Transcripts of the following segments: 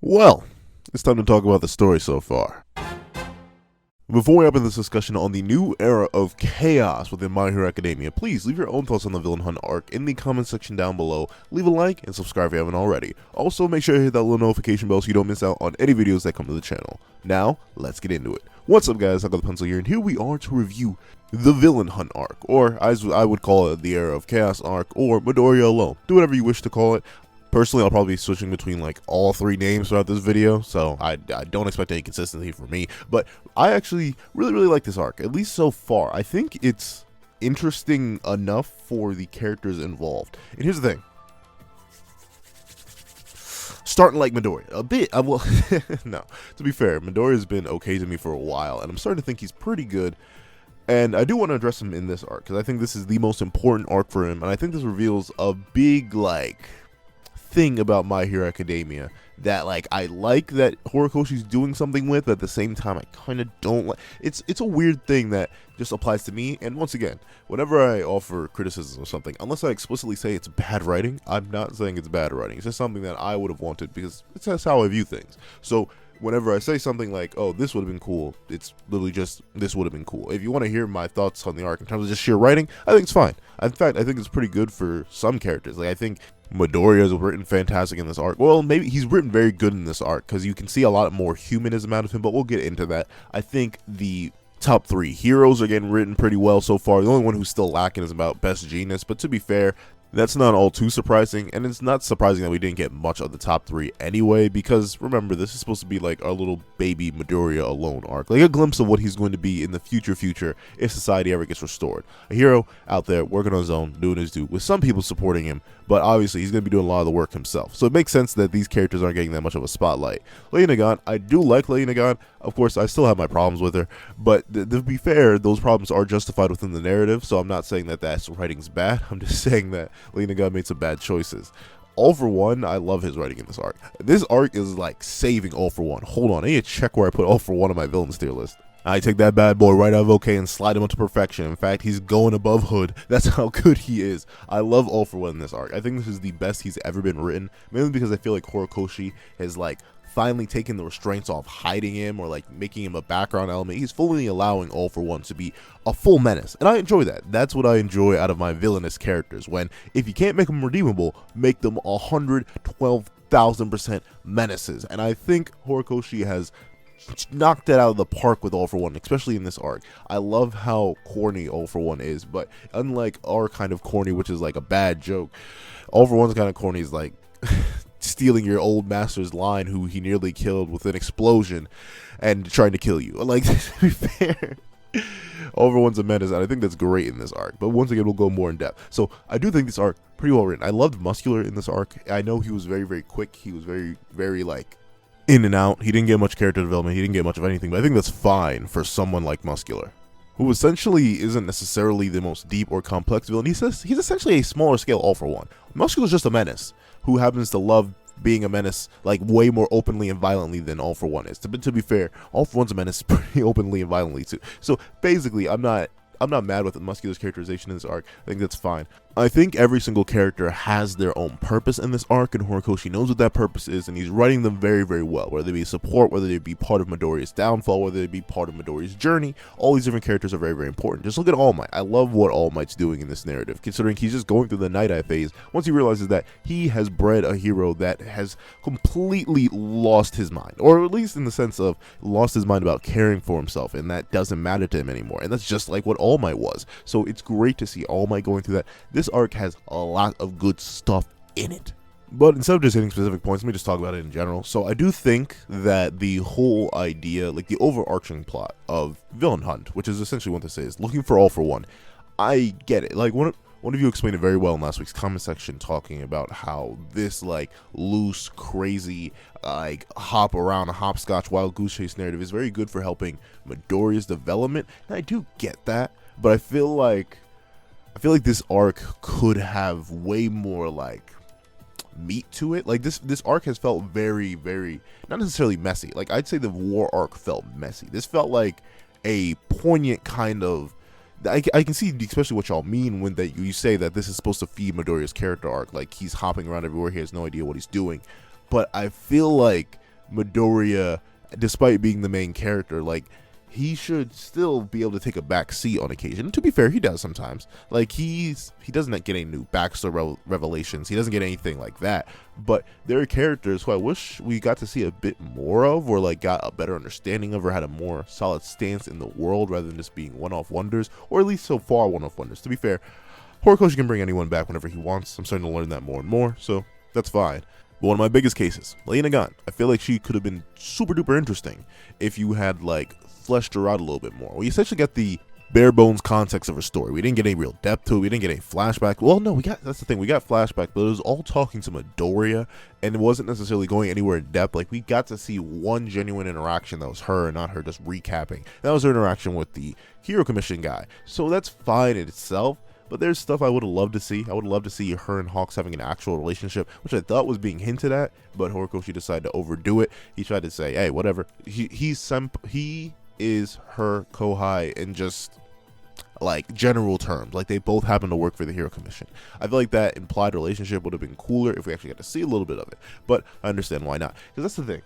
Well, it's time to talk about the story so far. Before we open this discussion on the new era of chaos within My Hero Academia, please leave your own thoughts on the Villain Hunt arc in the comment section down below. Leave a like and subscribe if you haven't already. Also, make sure to hit that little notification bell so you don't miss out on any videos that come to the channel. Now, let's get into it. What's up guys, I got the pencil here, and here we are to review the Villain Hunt arc, or as I would call it, the Era of Chaos arc, or Midoriya alone. Do whatever you wish to call it. Personally, I'll probably be switching between like all three names throughout this video, so I don't expect any consistency from me. But I actually really like this arc, at least so far. I think it's interesting enough for the characters involved. And here's the thing. Starting like Midoriya, a bit. No, to be fair, Midoriya's been okay to me for a while, and I'm starting to think he's pretty good. And I do want to address him in this arc, because I think this is the most important arc for him, and I think this reveals a big, thing about My Hero Academia that I like that Horikoshi's doing something with, but at the same time I kind of don't like. It's a weird thing that just applies to me. And once again, whenever I offer criticism of something, unless I explicitly say it's bad writing, I'm not saying it's bad writing. It's just something that I would have wanted, because it's just how I view things. So whenever I say something like, oh, this would have been cool, it's literally just, this would have been cool. If you want to hear my thoughts on the arc in terms of just sheer writing, I think it's fine. In fact, I think it's pretty good for some characters. I think Midoriya is written fantastic in this arc. Well, maybe he's written very good in this arc, because you can see a lot more humanism out of him, but we'll get into that. I think the top three heroes are getting written pretty well so far. The only one who's still lacking is about Best Genius, but to be fair, that's not all too surprising, and it's not surprising that we didn't get much of the top three anyway, because remember, this is supposed to be like our little baby Midoriya alone arc, like a glimpse of what he's going to be in the future if society ever gets restored. A hero out there working on his own, doing his due, with some people supporting him, but obviously he's going to be doing a lot of the work himself, so it makes sense that these characters aren't getting that much of a spotlight. Nagant, I do like Nagant. Of course, I still have my problems with her, but to be fair, those problems are justified within the narrative, so I'm not saying that that's writing's bad. I'm just saying that Nagant made some bad choices. All For One, I love his writing in this arc. This arc is like saving All For One. Hold on, I need to check where I put All For One on my villains tier list. I take that bad boy right out of OK and slide him up to perfection. In fact, he's going above Hood. That's how good he is. I love All For One in this arc. I think this is the best he's ever been written, mainly because I feel like Horikoshi has finally taken the restraints off hiding him or making him a background element. He's fully allowing All For One to be a full menace, and I enjoy that. That's what I enjoy out of my villainous characters, when if you can't make them redeemable, make them 112,000% menaces. And I think Horikoshi has knocked it out of the park with All For One, especially in this arc. I love how corny All For One is, but unlike our kind of corny, which is like a bad joke, All For One's kind of corny is like stealing your old master's line who he nearly killed with an explosion and trying to kill you. To be fair, All For One's a menace, and I think that's great in this arc. But once again, we'll go more in depth. So I do think this arc pretty well written. I loved Muscular in this arc. I know he was very quick. He was very in and out. He didn't get much character development. He didn't get much of anything, but I think that's fine for someone like Muscular, who essentially isn't necessarily the most deep or complex villain. He's essentially a smaller scale All For One. Muscular's just a menace who happens to love being a menace way more openly and violently than All For One is. To be fair, All For One's a menace pretty openly and violently too. So basically, I'm not mad with Muscular's characterization in this arc. I think that's fine. I think every single character has their own purpose in this arc, and Horikoshi knows what that purpose is, and he's writing them very well. Whether they be support, whether they be part of Midoriya's downfall, whether they be part of Midoriya's journey, all these different characters are very important. Just look at All Might. I love what All Might's doing in this narrative, considering he's just going through the Night Eye phase. Once he realizes that he has bred a hero that has completely lost his mind, or at least in the sense of lost his mind about caring for himself, and that doesn't matter to him anymore. And that's just like what All Might was. So it's great to see All Might going through that. This arc has a lot of good stuff in it. But instead of just hitting specific points, let me just talk about it in general. So I do think that the whole idea, the overarching plot of Villain Hunt, which is essentially what this is, looking for All For One, I get it. One of you explained it very well in last week's comment section, talking about how this loose, crazy, hop around a hopscotch wild goose chase narrative is very good for helping Midoriya's development, and I do get that. But I feel like this arc could have way more meat to it. This arc has felt very not necessarily messy. I'd say the war arc felt messy. This felt like a poignant kind of. I can see especially what y'all mean when you say that this is supposed to feed Midoriya's character arc. He's hopping around everywhere, he has no idea what he's doing. But I feel like Midoriya, despite being the main character, like, he should still be able to take a back seat on occasion. And to be fair, he does sometimes. Like, he doesn't get any new backstory revelations. He doesn't get anything like that. But there are characters who I wish we got to see a bit more of, or like got a better understanding of, or had a more solid stance in the world rather than just being one-off wonders, or at least so far one-off wonders. To be fair, Horikoshi can bring anyone back whenever he wants. I'm starting to learn that more and more, so that's fine. But one of my biggest cases, Nagant, I feel like she could have been super duper interesting if you had like fleshed her out a little bit more. We essentially got the bare bones context of her story. We didn't get any real depth to it. We didn't get any flashback. Well, no, that's the thing. We got flashback, but it was all talking to Midoriya, and it wasn't necessarily going anywhere in depth. Like, we got to see one genuine interaction that was her and not her just recapping. That was her interaction with the Hero Commission guy. So that's fine in itself. But there's stuff I would have loved to see. I would love to see her and Hawks having an actual relationship, which I thought was being hinted at, but Horikoshi decided to overdo it. He tried to say, hey, whatever. He is her Kohai in just like general terms. Like, they both happen to work for the Hero Commission. I feel like that implied relationship would have been cooler if we actually got to see a little bit of it. But I understand why not. Because that's the thing.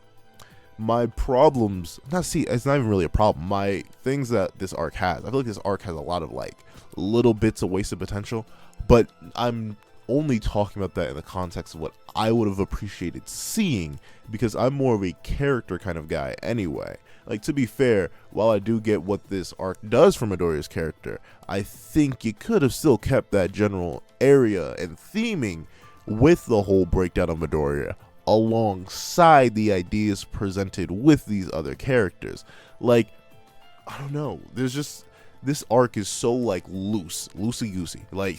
My problems, it's not even really a problem. My things that this arc has, I feel like this arc has a lot of like little bits of wasted potential, but I'm only talking about that in the context of what I would have appreciated seeing, because I'm more of a character kind of guy anyway. Like, to be fair, while I do get what this arc does for Midoriya's character, I think it could have still kept that general area and theming with the whole breakdown of Midoriya alongside the ideas presented with these other characters. Like, I don't know, there's just, this arc is so like loosey-goosey, like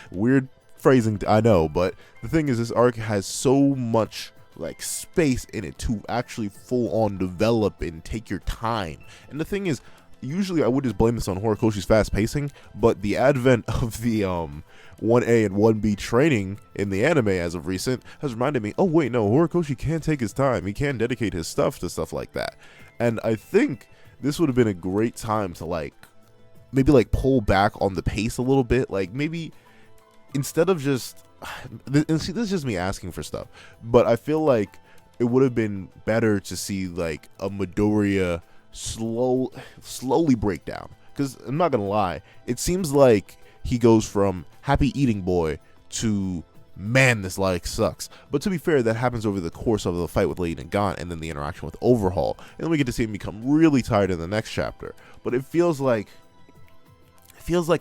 weird phrasing, I know, but the thing is, this arc has so much like space in it to actually full on develop and take your time. And the thing is, usually I would just blame this on Horikoshi's fast pacing, but the advent of the 1A and 1B training in the anime as of recent has reminded me, oh wait, no, Horikoshi can take his time. He can dedicate his stuff to stuff like that. And I think this would have been a great time to like maybe like pull back on the pace a little bit. Like, maybe instead of just, and see, this is just me asking for stuff, but I feel like it would have been better to see like a Midoriya slowly break down. Because I'm not gonna lie, it seems like he goes from happy eating boy to, man, this life sucks. But to be fair, that happens over the course of the fight with Lady Nagant and then the interaction with Overhaul, and then we get to see him become really tired in the next chapter. But it feels like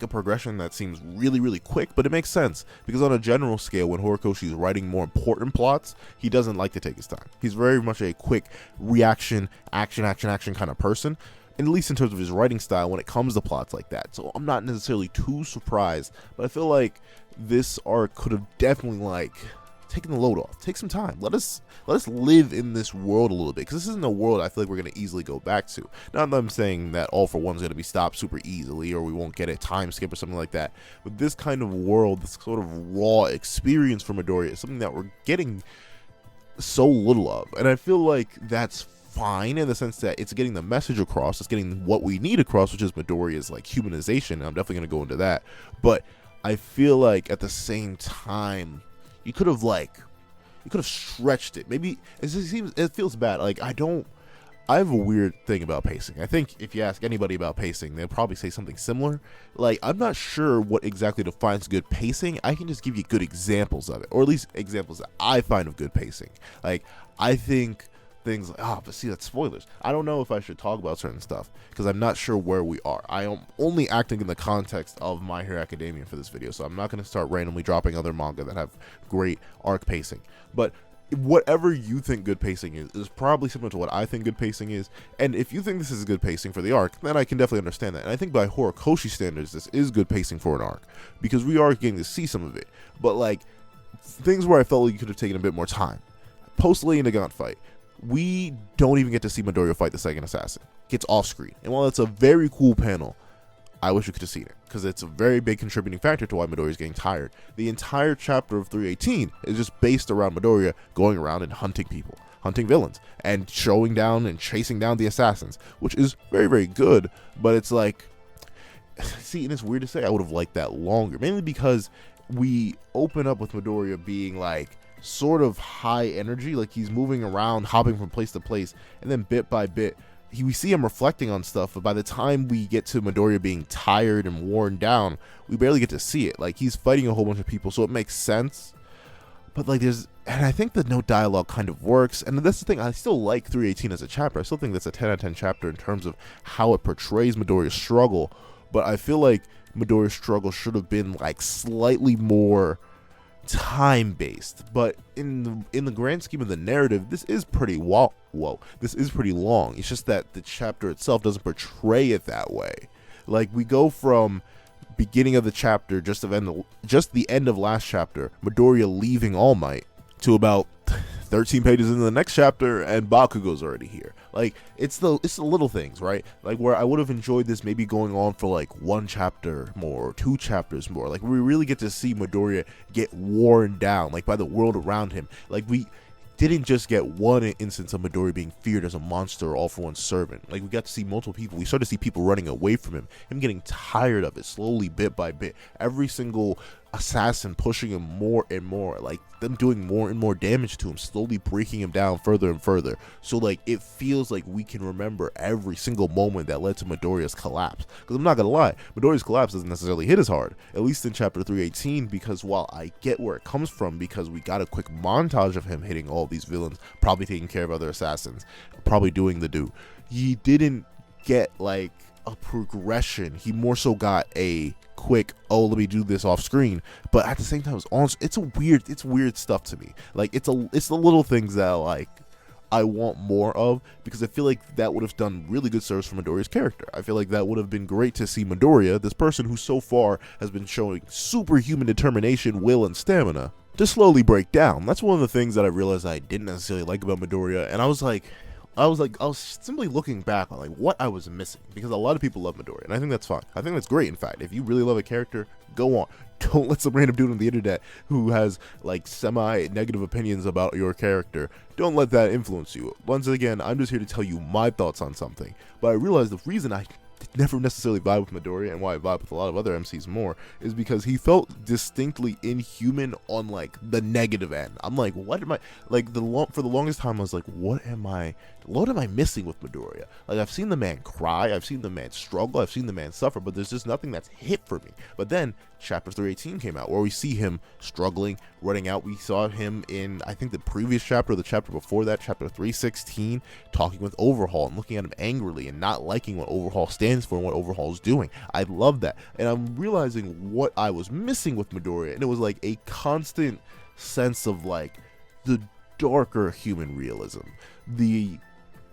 a progression that seems really, really quick, but it makes sense, because on a general scale, when Horikoshi is writing more important plots, he doesn't like to take his time. He's very much a quick reaction, action kind of person, at least in terms of his writing style when it comes to plots like that. So I'm not necessarily too surprised, but I feel like this arc could have definitely like taken the load off. Take some time. Let us live in this world a little bit, because this isn't a world I feel like we're going to easily go back to. Not that I'm saying that All for One's going to be stopped super easily, or we won't get a time skip or something like that, but this kind of world, this sort of raw experience from Midoriya is something that we're getting so little of, and I feel like that's fine in the sense that it's getting the message across, it's getting what we need across, which is Midoriya's like humanization, and I'm definitely going to go into that. But I feel like at the same time, you could have stretched it. Maybe it feels bad. Like, I have a weird thing about pacing. I think if you ask anybody about pacing, they'll probably say something similar. Like, I'm not sure what exactly defines good pacing. I can just give you good examples of it, or at least examples that I find of good pacing. Like, I think things like, but see, that's spoilers. I don't know if I should talk about certain stuff, because I'm not sure where we are. I am only acting in the context of My Hero Academia for this video, so I'm not going to start randomly dropping other manga that have great arc pacing. But whatever you think good pacing is probably similar to what I think good pacing is. And if you think this is good pacing for the arc, then I can definitely understand that. And I think by Horikoshi standards, this is good pacing for an arc, because we are getting to see some of it. But like, things where I felt like you could have taken a bit more time. Post Lady Nagant fight, we don't even get to see Midoriya fight the second assassin. Gets off screen. And while it's a very cool panel, I wish we could have seen it, because it's a very big contributing factor to why Midoriya is getting tired. The entire chapter of 318 is just based around Midoriya going around and hunting people, hunting villains, and showing down and chasing down the assassins, which is very, very good. But it's like, see, and it's weird to say, I would have liked that longer, mainly because we open up with Midoriya being like sort of high energy, like he's moving around, hopping from place to place, and then bit by bit, we see him reflecting on stuff, but by the time we get to Midoriya being tired and worn down, we barely get to see it. Like, he's fighting a whole bunch of people, so it makes sense. But like, and I think the no dialogue kind of works, and that's the thing, I still like 318 as a chapter. I still think that's a 10 out of 10 chapter in terms of how it portrays Midoriya's struggle, but I feel like Midoriya's struggle should have been like slightly more time based. But in the grand scheme of the narrative, this is pretty this is pretty long. It's just that the chapter itself doesn't portray it that way. Like, we go from beginning of the chapter, just the end of last chapter, Midoriya leaving All Might, to about 13 pages into the next chapter, and Bakugo's already here. Like, it's the little things, right? Like, where I would have enjoyed this maybe going on for like 1 chapter more, or 2 chapters more. Like, we really get to see Midoriya get worn down, like, by the world around him. Like, we didn't just get one instance of Midoriya being feared as a monster or all for one servant. Like, we got to see multiple people. We started to see people running away from him getting tired of it slowly, bit by bit. Every single assassin pushing him more and more, like them doing more and more damage to him, slowly breaking him down further and further. So like, it feels like we can remember every single moment that led to Midoriya's collapse. Because I'm not gonna lie, Midoriya's collapse doesn't necessarily hit as hard, at least in chapter 318, because while I get where it comes from, because we got a quick montage of him hitting all these villains, probably taking care of other assassins, probably doing the do, he didn't get like a progression. He more so got a quick, oh, let me do this off screen, but at the same time, it's weird stuff to me. Like, it's the little things that like I want more of, because I feel like that would have done really good service for Midoriya's character. I feel like that would have been great to see Midoriya, this person who so far has been showing superhuman determination, will, and stamina, to slowly break down. That's one of the things that I realized I didn't necessarily like about Midoriya, and I was simply looking back on like what I was missing, because a lot of people love Midoriya, and I think that's fine. I think that's great. In fact, if you really love a character, go on. Don't let some random dude on the internet who has like semi-negative opinions about your character, don't let that influence you. Once again, I'm just here to tell you my thoughts on something. But I realized the reason I never necessarily vibe with Midoriya, and why I vibe with a lot of other MCs more, is because he felt distinctly inhuman on like the negative end. I'm like, what am I, like, for the longest time I was like, what am I missing with Midoriya? Like, I've seen the man cry, I've seen the man struggle, I've seen the man suffer, but there's just nothing that's hit for me. But then chapter 318 came out, where we see him struggling, running out. We saw him in, I think, the previous chapter, or the chapter before that, chapter 316, talking with Overhaul and looking at him angrily and not liking what Overhaul stands for and what Overhaul is doing. I love that, and I'm realizing what I was missing with Midoriya, and it was like a constant sense of like the darker human realism, the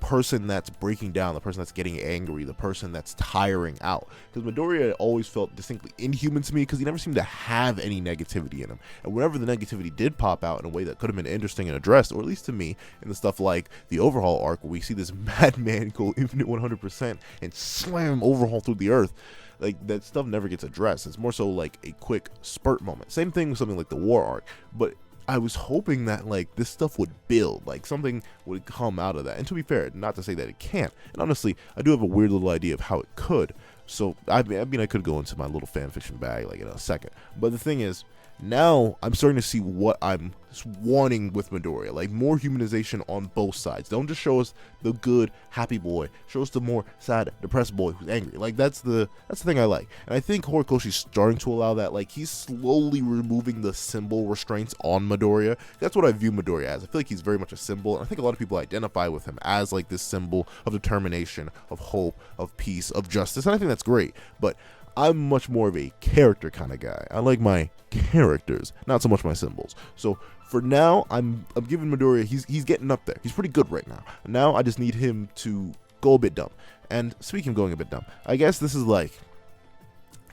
person that's breaking down, the person that's getting angry, the person that's tiring out. Because Midoriya always felt distinctly inhuman to me, because he never seemed to have any negativity in him, and whenever the negativity did pop out in a way that could have been interesting and addressed, or at least to me, in the stuff like the Overhaul arc, where we see this madman go infinite 100% and slam Overhaul through the earth, like, that stuff never gets addressed. It's more so like a quick spurt moment. Same thing with something like the War arc, but I was hoping that like this stuff would build, like something would come out of that. And to be fair, not to say that it can't, and honestly, I do have a weird little idea of how it could. So I mean, I could go into my little fanfiction bag like in a second. But the thing is, now I'm starting to see what I'm wanting with Midoriya, like more humanization on both sides. Don't just show us the good, happy boy. Show us the more sad, depressed boy who's angry. Like, that's the thing I like. And I think Horikoshi's starting to allow that. Like, he's slowly removing the symbol restraints on Midoriya. That's what I view Midoriya as. I feel like he's very much a symbol, and I think a lot of people identify with him as like this symbol of determination, of hope, of peace, of justice, and I think that's great. But I'm much more of a character kind of guy. I like my characters, not so much my symbols. So for now, I'm giving Midoriya, he's getting up there. He's pretty good right now. Now I just need him to go a bit dumb. And speaking of going a bit dumb, I guess this is like,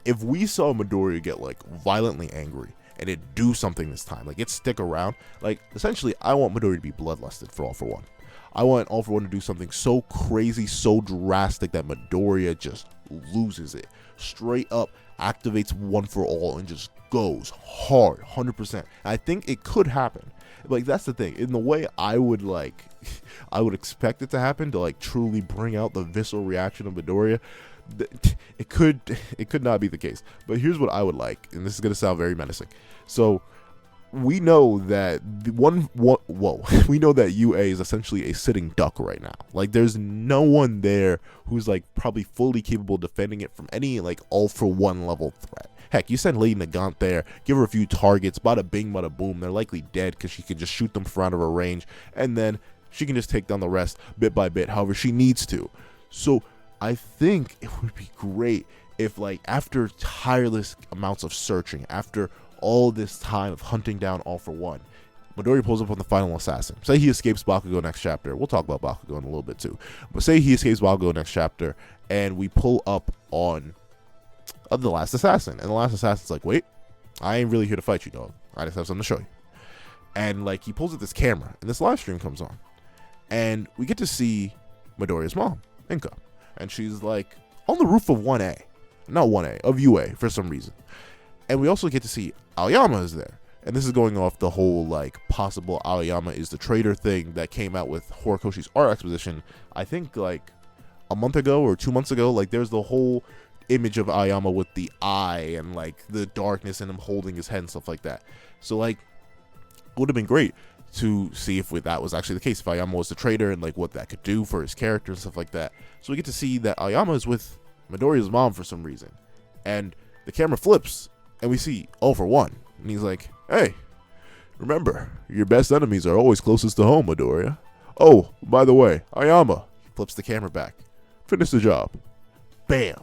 if we saw Midoriya get like violently angry and it do something this time, like it stick around, like essentially I want Midoriya to be bloodlusted for All For One. I want All For One to do something so crazy, so drastic that Midoriya just loses it. Straight up activates One For All and just goes hard, 100%. I think it could happen. Like, that's the thing. In the way I would like, I would expect it to happen, to like truly bring out the visceral reaction of Midoriya. It could not be the case. But here's what I would like, and this is gonna sound very menacing. So we know that we know that UA is essentially a sitting duck right now. Like, there's no one there who's like probably fully capable of defending it from any like all for one level threat. Heck, you send Lady Nagant there, give her a few targets, bada bing, bada boom, they're likely dead because she can just shoot them from out of her range, and then she can just take down the rest bit by bit, however she needs to. So I think it would be great if, like, after tireless amounts of searching, after all this time of hunting down All For One, Midoriya pulls up on the final assassin. Say he escapes Bakugo next chapter. We'll talk about Bakugo in a little bit too. But say he escapes Bakugo next chapter, and we pull up on the last assassin. And the last assassin's like, wait, I ain't really here to fight you, dog. I just have something to show you. And, like, he pulls up this camera, and this live stream comes on. And we get to see Midoriya's mom, Inka. And she's, like, on the roof of 1A. Not 1A, of UA, for some reason. And we also get to see Aoyama is there. And this is going off the whole, like, possible Aoyama is the traitor thing that came out with Horikoshi's art exposition, I think, like, a month ago or 2 months ago. Like, there's the whole image of Aoyama with the eye and, like, the darkness and him holding his head and stuff like that. So, like, it would have been great to see if that was actually the case, if Aoyama was the traitor and, like, what that could do for his character and stuff like that. So we get to see that Aoyama is with Midoriya's mom for some reason. And the camera flips, and we see All For One. And he's like, hey, remember, your best enemies are always closest to home, Midoriya. Oh, by the way, Aoyama. He flips the camera back. Finish the job. Bam.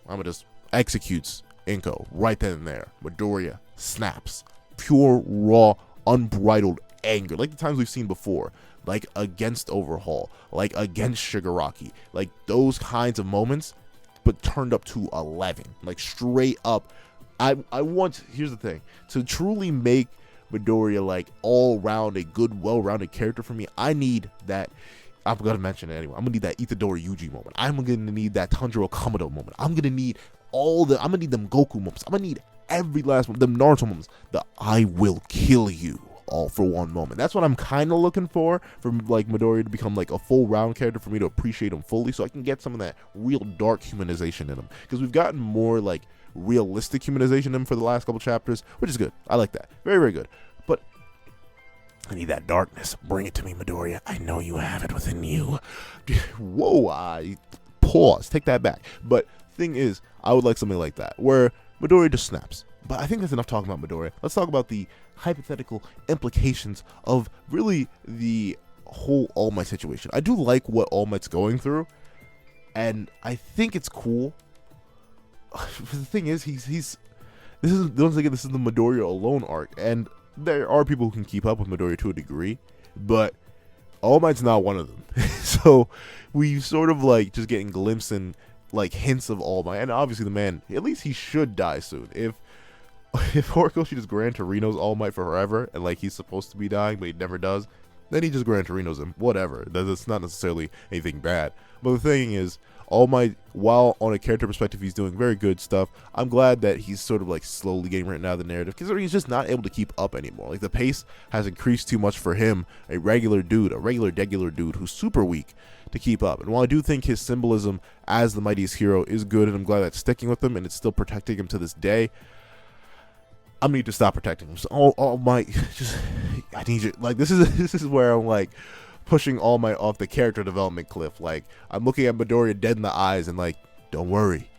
Aoyama just executes Inko right then and there. Midoriya snaps. Pure, raw, unbridled anger. Like the times we've seen before. Like against Overhaul. Like against Shigaraki. Like those kinds of moments, but turned up to 11. Like straight up. I want, here's the thing, to truly make Midoriya like all round a good, well-rounded character for me, I need that, I'm going to mention it anyway, I'm going to need that Itadori Yuji moment. I'm going to need that Tanjiro Kamado moment. I'm going to need I'm going to need them Goku moments. I'm going to need every last one, them Naruto moments, the I will kill you All For One moment. That's what I'm kind of looking for like Midoriya to become like a full round character, for me to appreciate him fully, so I can get some of that real dark humanization in him, because we've gotten more like realistic humanization in him for the last couple chapters, which is good. I like that. Very, very good. But I need that darkness. Bring it to me, Midoriya. I know you have it within you. Whoa, I pause. Take that back. But thing is, I would like something like that, where Midoriya just snaps. But I think that's enough talking about Midoriya. Let's talk about the hypothetical implications of really the whole All Might situation. I do like what All Might's going through, and I think it's cool. The thing is, this is the Midoriya alone arc, and there are people who can keep up with Midoriya to a degree, but All Might's not one of them. So we sort of like just getting glimpses and like hints of All Might, and obviously the man, at least he should die soon. If Horikoshi just Gran Torino's All Might forever, and like he's supposed to be dying but he never does, then he just Gran Torino's him. Whatever. That's not necessarily anything bad. But the thing is, All Might, while on a character perspective he's doing very good stuff, I'm glad that he's sort of like slowly getting written out of the narrative, because he's just not able to keep up anymore. Like the pace has increased too much for him, a regular degular dude who's super weak to keep up. And while I do think his symbolism as the mightiest hero is good, and I'm glad that's sticking with him and it's still protecting him to this day, I need to stop protecting him. So All Might, just, I need you. Like this is where I'm like pushing All Might off the character development cliff. Like I'm looking at Midoriya dead in the eyes and like, don't worry,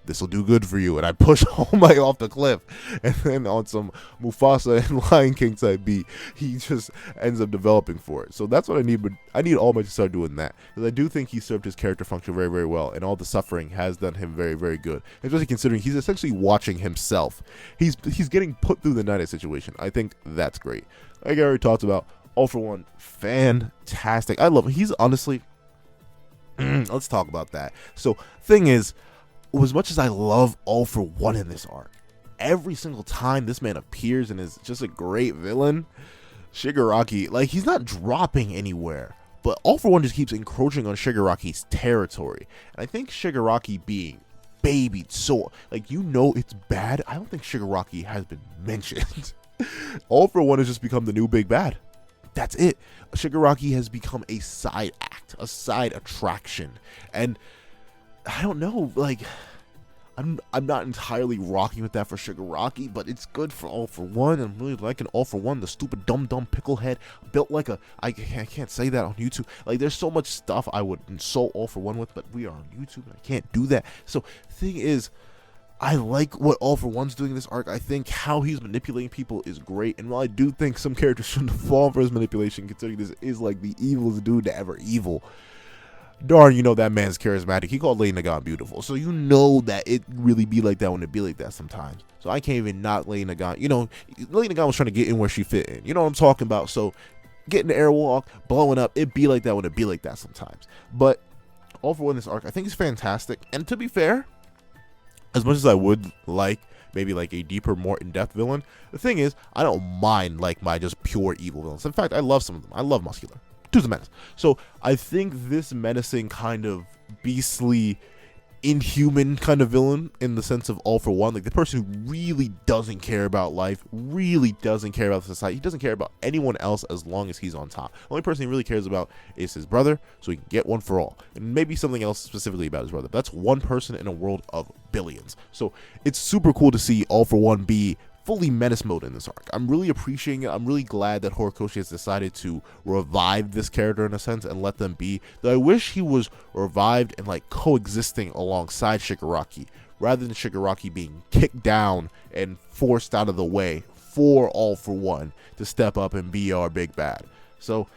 this will do good for you. And I push All Might off the cliff, and then on some Mufasa and Lion King type beat, he just ends up developing for it. So that's what I need. But I need All Might to start doing that, because I do think he served his character function very, very well, and all the suffering has done him very, very good. Especially considering he's essentially watching himself. He's getting put through the Night situation. I think that's great. Like I already talked about, All For One, fantastic. I love him. He's honestly, let's talk about that. So thing is, as much as I love All For One in this arc, every single time this man appears and is just a great villain, Shigaraki, like he's not dropping anywhere, but All For One just keeps encroaching on Shigaraki's territory. And I think Shigaraki being babied, so like, you know, it's bad. I don't think Shigaraki has been mentioned. All For One has just become the new big bad. That's it. Shigaraki has become a side act, a side attraction. And I don't know, like, I'm not entirely rocking with that for Shigaraki, but it's good for All For One. I'm really liking All For One. The stupid dumb picklehead built like a I can't say that on YouTube. Like there's so much stuff I would insult All For One with, but we are on YouTube and I can't do that. So the thing is, I like what All For One's doing in this arc. I think how he's manipulating people is great. And while I do think some characters shouldn't fall for his manipulation, considering this is like the evilest dude to ever evil, darn, you know that man's charismatic. He called Lady Nagant beautiful. So you know that it really be like that when it be like that sometimes. So I can't even knock Lady Nagant. You know, Lady Nagant was trying to get in where she fit in. You know what I'm talking about? So getting the airwalk, blowing up, it be like that when it be like that sometimes. But All For One, this arc, I think is fantastic. And to be fair, as much as I would like maybe like a deeper, more in-depth villain, the thing is, I don't mind like my just pure evil villains. In fact, I love some of them. I love Muscular to the menace. So I think this menacing kind of beastly, inhuman kind of villain in the sense of All For One, like the person who really doesn't care about life, really doesn't care about society, he doesn't care about anyone else as long as he's on top. The only person he really cares about is his brother, so he can get one for all, and maybe something else specifically about his brother. That's one person in a world of billions. So it's super cool to see All For One be fully menace mode in this arc. I'm really appreciating it. I'm really glad that Horikoshi has decided to revive this character in a sense and let them be. Though I wish he was revived and like coexisting alongside Shigaraki, rather than Shigaraki being kicked down and forced out of the way for All For One to step up and be our big bad. So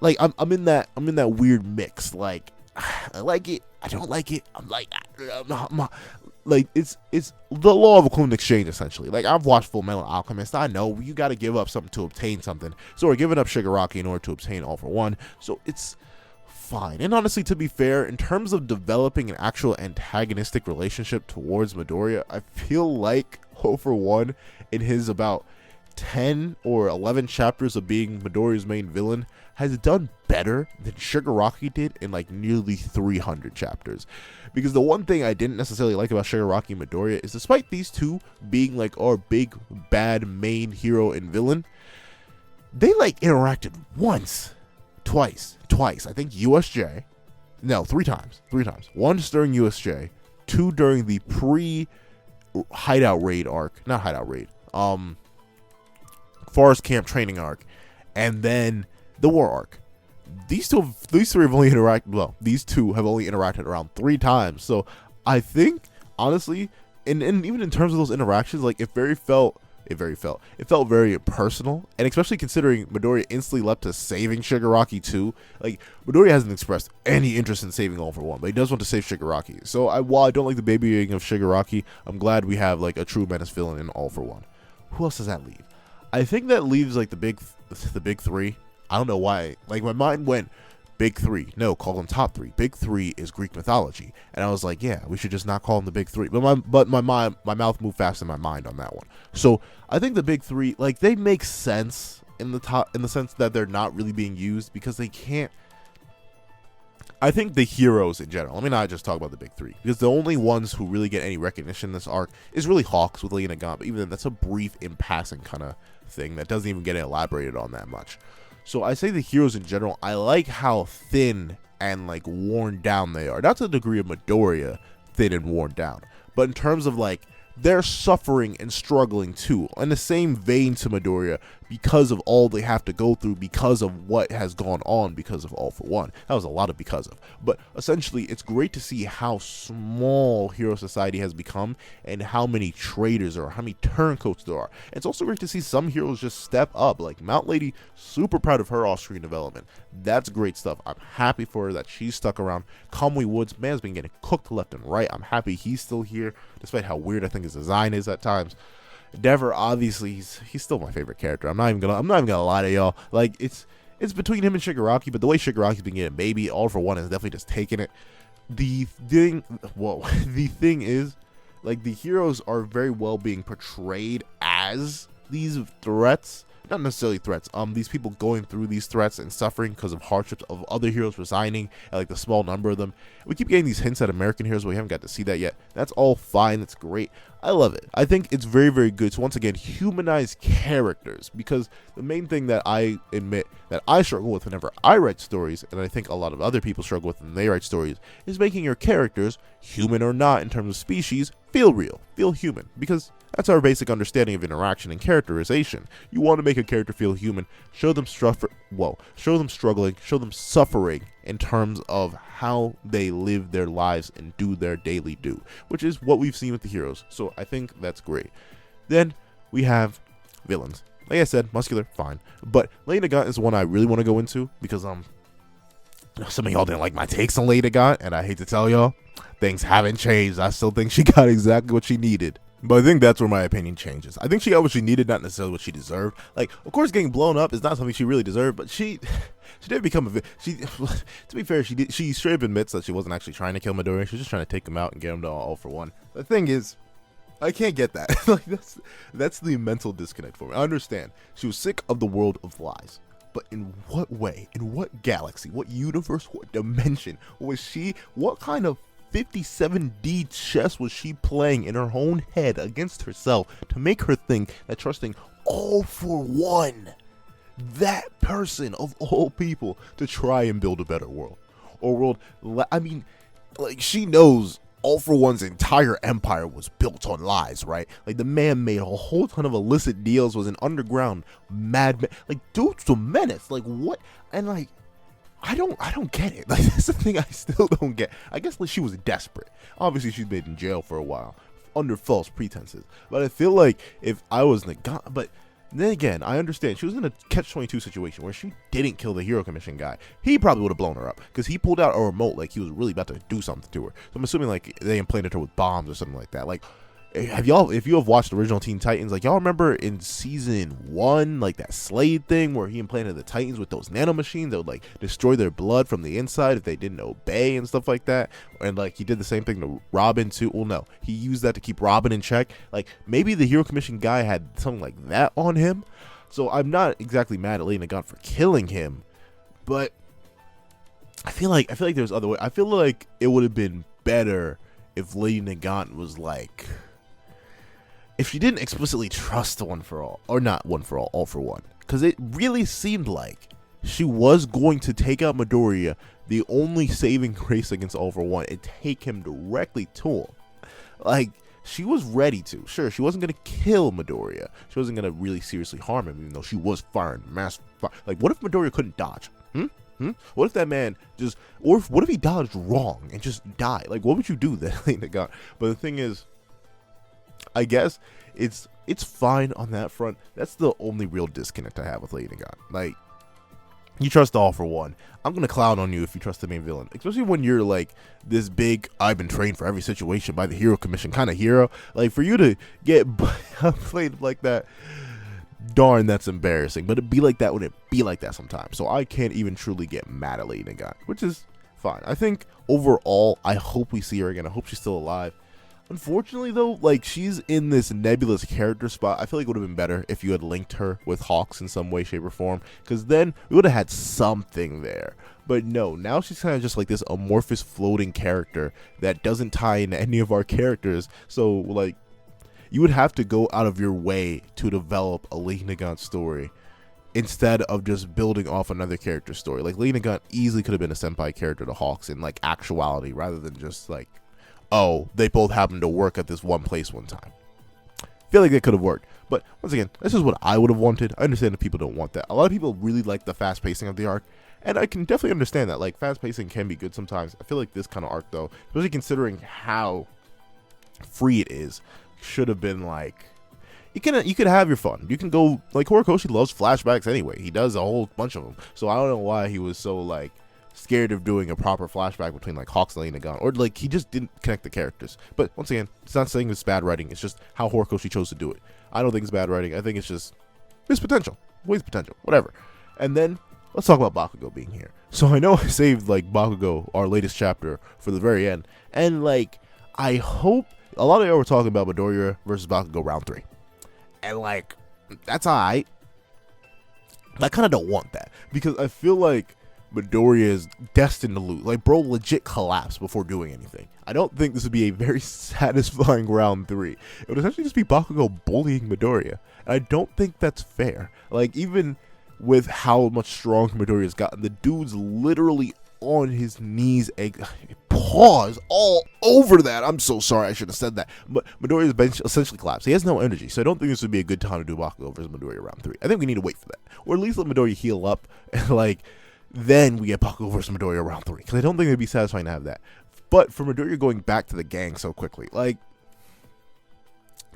like I'm in that weird mix. Like I like it, I don't like it. I'm like like it's the law of equivalent exchange essentially. Like I've watched Full Metal Alchemist. I know you got to give up something to obtain something. So we're giving up Shigaraki in order to obtain All For One. So it's fine. And honestly, to be fair, in terms of developing an actual antagonistic relationship towards Midoriya, I feel like All For One in his about 10 or 11 chapters of being Midoriya's main villain has done better than Shigaraki did in like nearly 300 chapters. Because the one thing I didn't necessarily like about Shigaraki and Midoriya is despite these two being like our big bad main hero and villain, they like interacted twice. I think USJ, no, three times. Once during USJ, two during the pre-hideout raid arc, not hideout raid, Forest Camp training arc, and then the war arc. These two have only interacted, well, these two have only interacted around 3 times. So I think, honestly, and even in terms of those interactions, like it felt very personal, and especially considering Midoriya instantly leapt to saving Shigaraki too. Like Midoriya hasn't expressed any interest in saving All For One, but he does want to save Shigaraki. So while I don't like the babying of Shigaraki, I'm glad we have like a true menace villain in All For One. Who else does that leave? I think that leaves like the big 3. I don't know why. Like my mind went big 3. No, call them top 3. Big 3 is Greek mythology, and I was like, yeah, we should just not call them the big 3. But my mouth moved faster than my mind on that one. So I think the big 3, like they make sense in the sense that they're not really being used because they can't. I think the heroes in general, let me not just talk about the big 3, because the only ones who really get any recognition in this arc is really Hawks with Lady Nagant, but even then, that's a brief in passing kind of thing that doesn't even get elaborated on that much. So I say the heroes in general, I like how thin and like worn down they are. Not to the degree of Midoriya, thin and worn down, but in terms of like they're suffering and struggling too, in the same vein to Midoriya, because of all they have to go through, because of what has gone on, because of All For One. That was a lot of because of. But essentially, it's great to see how small Hero Society has become and how many traitors there are, how many turncoats there are. It's also great to see some heroes just step up, like Mount Lady, super proud of her off-screen development. That's great stuff. I'm happy for her that she's stuck around. Kamui Woods, man's been getting cooked left and right. I'm happy he's still here, despite how weird I think his design is at times. Endeavor, obviously, he's still my favorite character. I'm not even gonna lie to y'all. Like it's between him and Shigaraki, but the way Shigaraki's been getting baby, All For One is definitely just taking it. The thing is, like the heroes are very well being portrayed as these threats, not necessarily threats, these people going through these threats and suffering because of hardships of other heroes resigning, and like the small number of them. We keep getting these hints at American heroes, but we haven't got to see that yet. That's all fine. That's great. I love it. I think it's very, very good to once again humanize characters, because the main thing that I admit that I struggle with whenever I write stories, and I think a lot of other people struggle with when they write stories, is making your characters, human or not in terms of species, feel real, feel human, because that's our basic understanding of interaction and characterization. You want to make a character feel human, show them show them struggling, show them suffering in terms of how they live their lives and do their daily do, which is what we've seen with the heroes. So I think that's great. Then we have villains. Like I said, muscular, fine. But Lady Nagant is the one I really want to go into, because some of y'all didn't like my takes on Lady Nagant, and I hate to tell y'all, things haven't changed. I still think she got exactly what she needed. But I think that's where my opinion changes. I think she got what she needed, not necessarily what she deserved. Like, of course, getting blown up is not something she really deserved, but she did become to be fair, she straight up admits that she wasn't actually trying to kill Midoriya. She was just trying to take him out and get him to all for one. The thing is, I can't get that. Like, that's the mental disconnect for me. I understand she was sick of the world of lies, but in what way, in what galaxy, what universe, what dimension was she? What kind of 57D chess was she playing in her own head against herself to make her think that trusting all for one, that person of all people, to try and build a better world? Or world, I mean, like, she knows all for one's entire empire was built on lies, right? Like, the man made a whole ton of illicit deals, was an underground madman. Like, dude's a menace. Like, what? And like, I don't get it. Like, that's the thing I still don't get. I guess like she was desperate. Obviously, she's been in jail for a while under false pretenses. But I feel like if I was Nagant, but then again, I understand she was in a catch-22 situation where she didn't kill the Hero Commission guy. He probably would have blown her up because he pulled out a remote like he was really about to do something to her. So I'm assuming like they implanted her with bombs or something like that. Like, if you have watched original Teen Titans, like, y'all remember in season 1, like that Slade thing where he implanted the Titans with those nanomachines that would like destroy their blood from the inside if they didn't obey and stuff like that. And like he did the same thing to Robin too. Well, no, he used that to keep Robin in check. Like, maybe the Hero Commission guy had something like that on him. So I'm not exactly mad at Lady Nagant for killing him, but I feel like there's other way. I feel like it would have been better if Lady Nagant was like, if she didn't explicitly trust the One for All, or not One for All for One, because it really seemed like she was going to take out Midoriya, the only saving grace against All for One, and take him directly to him. Like, she was ready to. Sure, she wasn't going to kill Midoriya. She wasn't going to really seriously harm him, even though she was firing mass fire. Like, what if Midoriya couldn't dodge? What if that man just, or what if he dodged wrong and just died? Like, what would you do then, Lady Nagant? But the thing is, I guess it's fine on that front. That's the only real disconnect I have with Lady Nagant. Like, you trust All for One. I'm gonna clown on you if you trust the main villain, especially when you're like this big, I've been trained for every situation by the Hero Commission kind of hero. Like, for you to get played like that, darn, that's embarrassing. But it be like that when it be like that sometimes. So I can't even truly get mad at Lady Nagant, which is fine. I think overall, I hope we see her again. I hope she's still alive. Unfortunately, though, like, she's in this nebulous character spot. I feel like it would have been better if you had linked her with Hawks in some way, shape, or form, because then we would have had something there. But no, now she's kind of just like this amorphous floating character that doesn't tie into any of our characters. So, like, you would have to go out of your way to develop a Lady Nagant story instead of just building off another character story. Like, Lady Nagant easily could have been a senpai character to Hawks in, like, actuality, rather than just, like, oh, they both happened to work at this one place one time. I feel like that could have worked. But once again, this is what I would have wanted. I understand that people don't want that. A lot of people really like the fast pacing of the arc, and I can definitely understand that. Like, fast pacing can be good sometimes. I feel like this kind of arc, though, especially considering how free it is, should have been like, you could have your fun. You can go, like, Horikoshi loves flashbacks anyway. He does a whole bunch of them. So I don't know why he was so, like, scared of doing a proper flashback between like Hawks and Lady Nagant, or like he just didn't connect the characters. But once again, it's not saying it's bad writing, it's just how Horikoshi chose to do it. I don't think it's bad writing. I think it's just there's potential, whatever. And then let's talk about Bakugo being here. So I know I saved like Bakugo, our latest chapter, for the very end, and like I hope a lot of y'all were talking about Midoriya versus Bakugo round 3, and like that's alright. I kind of don't want that because I feel like Midoriya is destined to lose. Like, bro legit collapsed before doing anything. I don't think this would be a very satisfying round 3. It would essentially just be Bakugo bullying Midoriya. And I don't think that's fair. Like, even with how much stronger Midoriya's gotten, the dude's literally on his knees, paws all over that. I'm so sorry, I should have said that. But Midoriya's bench essentially collapsed. He has no energy, so I don't think this would be a good time to do Bakugo versus Midoriya round 3. I think we need to wait for that. Or at least let Midoriya heal up and, like, then we get Bakugo versus Midoriya round 3. Because I don't think it'd be satisfying to have that. But for Midoriya going back to the gang so quickly, like,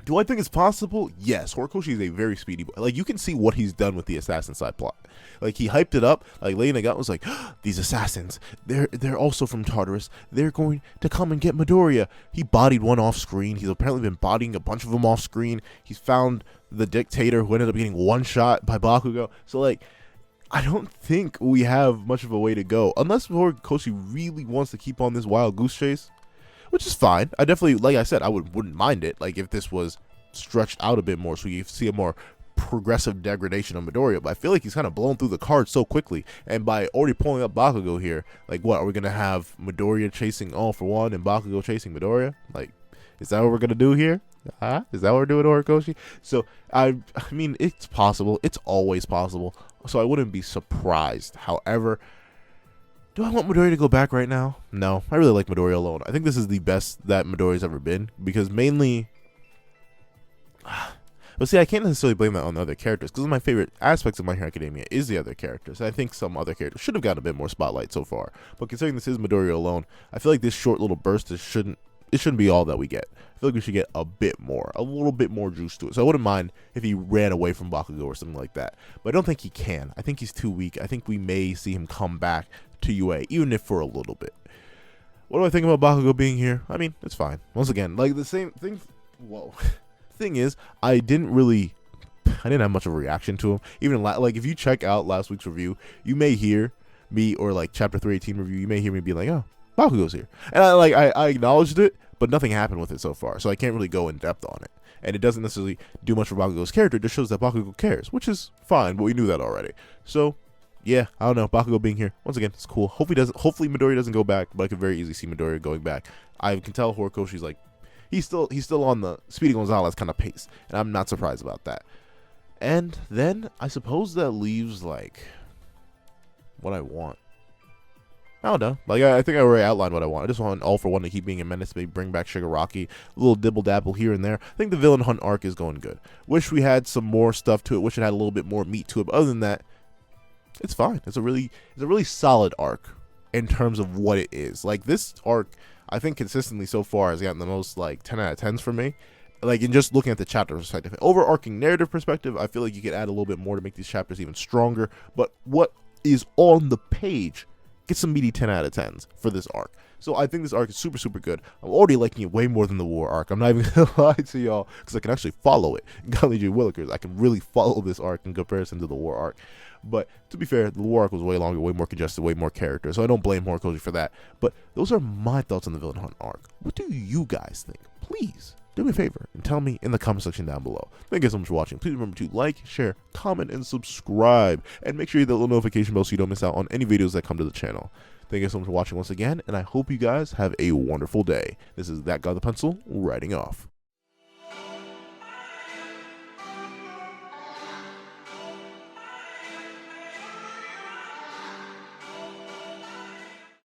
do I think it's possible? Yes. Horikoshi is a very speedy boy. Like, you can see what he's done with the assassin side plot. Like, he hyped it up. Like, Lady Nagant was like, these assassins, they're also from Tartarus. They're going to come and get Midoriya. He bodied one off screen. He's apparently been bodying a bunch of them off screen. He's found the dictator who ended up getting one shot by Bakugo. So, like, I don't think we have much of a way to go. Unless Horikoshi really wants to keep on this wild goose chase. Which is fine. I definitely, like I said, I wouldn't mind it. Like, if this was stretched out a bit more so you see a more progressive degradation of Midoriya. But I feel like he's kind of blown through the cards so quickly. And by already pulling up Bakugo here, like, what? Are we going to have Midoriya chasing All for One and Bakugo chasing Midoriya? Like, is that what we're going to do here? Is that what we're doing to Horikoshi? So, I mean, it's possible. It's always possible. So I wouldn't be surprised. However, do I want Midoriya to go back right now? No, I really like Midoriya alone. I think this is the best that Midoriya's ever been, because mainly, but see, I can't necessarily blame that on the other characters, because one of my favorite aspects of My Hero Academia is the other characters. And I think some other characters should have gotten a bit more spotlight so far. But considering this is Midoriya alone, I feel like this short little burst shouldn't be all that we get. I feel like we should get a bit more, a little bit more juice to it. So I wouldn't mind if he ran away from Bakugo or something like that. But I don't think he can. I think he's too weak. I think we may see him come back to UA, even if for a little bit. What do I think about Bakugo being here? I mean, it's fine. Once again, like, the same thing. Whoa. Thing is, I didn't have much of a reaction to him. Even like, if you check out last week's review, you may hear me, or like chapter 318 review, you may hear me be like, oh, Bakugo's here. And I acknowledged it, but nothing happened with it so far, so I can't really go in depth on it. And it doesn't necessarily do much for Bakugo's character. It just shows that Bakugo cares, which is fine, but we knew that already. So yeah, I don't know. Bakugo being here, once again, it's cool. Hopefully Midoriya doesn't go back, but I could very easily see Midoriya going back. I can tell Horikoshi's like, he's still on the Speedy Gonzalez kind of pace, and I'm not surprised about that. And then I suppose that leaves, like, what I want. I don't know. Like, I think I already outlined what I want. I just want All for One to keep being a menace, maybe bring back Shigaraki, a little dibble dabble here and there. I think the villain hunt arc is going good. Wish we had some more stuff to it. Wish it had a little bit more meat to it. But other than that, it's fine. It's a really solid arc in terms of what it is. Like, this arc, I think consistently so far has gotten the most, like, 10 out of 10s for me. Like, in just looking at the chapter perspective. Overarching narrative perspective, I feel like you could add a little bit more to make these chapters even stronger. But what is on the page gets some meaty 10 out of 10s for this arc. So I think this arc is super, super good. I'm already liking it way more than the war arc. I'm not even going to lie to y'all, because I can actually follow it. Golly gee willikers, I can really follow this arc in comparison to the war arc. But to be fair, the war arc was way longer, way more congested, way more character. So I don't blame Horikoshi for that. But those are my thoughts on the villain hunt arc. What do you guys think? Please do me a favor and tell me in the comment section down below. Thank you so much for watching. Please remember to like, share, comment, and subscribe. And make sure you hit the little notification bell so you don't miss out on any videos that come to the channel. Thank you so much for watching once again, and I hope you guys have a wonderful day. This is That Guy with the Pencil, writing off.